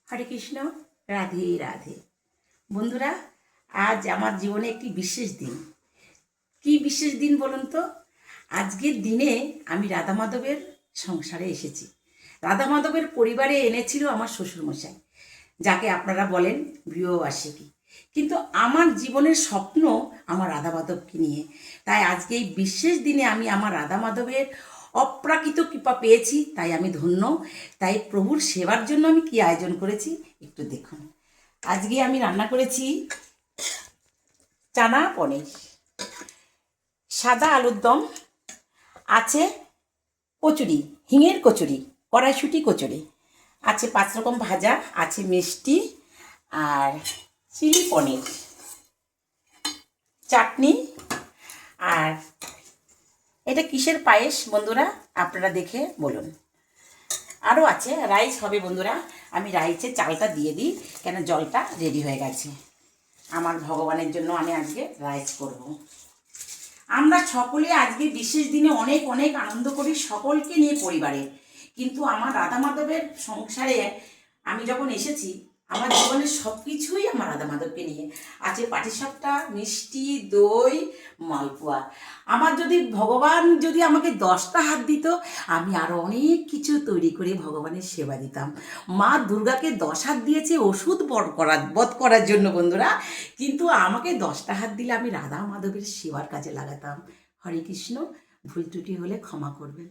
হরে কৃষ্ণ, রাধে রাধে। বন্ধুরা, আজ আমার জীবনে একটি বিশেষ দিন। কি বিশেষ দিন বলুন তো? আজকের দিনে আমি রাধা মাধবের সংসারে এসেছি। রাধা মাধবের পরিবারে এনেছিল আমার শ্বশুরমশাই, যাকে আপনারা বলেন গৃহবার্ষিকী। কিন্তু আমার জীবনের স্বপ্ন আমার রাধা মাধবকে নিয়ে। তাই আজকে এই বিশেষ দিনে আমি আমার রাধা মাধবের অপ্রাকৃত কৃপা পেয়েছি, তাই আমি ধন্য। তাই প্রভুর সেবার জন্য আমি কি আয়োজন করেছি একটু দেখুন। আজকে আমি রান্না করেছি চানা পনির, সাদা আলুর দম, আছে কচুরি, হিঙের কচুরি, কড়াইশুঁটি কচুরি, আছে 5 রকম ভাজা, আছে মিষ্টি, আর চিলি পনির, চাটনি। আর এটা কিসের পায়েস বন্ধুরা, আপনারা দেখে বলুন। আরও আছে, রাইস হবে বন্ধুরা। আমি রাইসের চালটা দিয়ে দিই, কেন জলটা রেডি হয়ে গেছে। আমার ভগবানের জন্য আমি আজকে রাইস করব। আমরা সকলে আজকে বিশেষ দিনে অনেক অনেক আনন্দ করি, সকলকে নিয়ে পরিবারে। কিন্তু আমার রাধা মাধবের সংসারে আমি যখন এসেছি, আমার জীবনের সব কিছুই আমার রাধা মাধবকে নিয়ে আছে। পাটিসাপটা, মিষ্টি, দই, মালপোয়া। আমার যদি ভগবান যদি আমাকে 10টা হাত দিত, আমি আরও অনেক কিছু তৈরি করে ভগবানের সেবা দিতাম। মা দুর্গাকে 10 হাত দিয়েছে ওষুধ বধ করার জন্য বন্ধুরা, কিন্তু আমাকে 10টা হাত দিলে আমি রাধা মাধবের সেবার কাজে লাগাতাম। হরে কৃষ্ণ, ভুল ত্রুটি হলে ক্ষমা করবেন।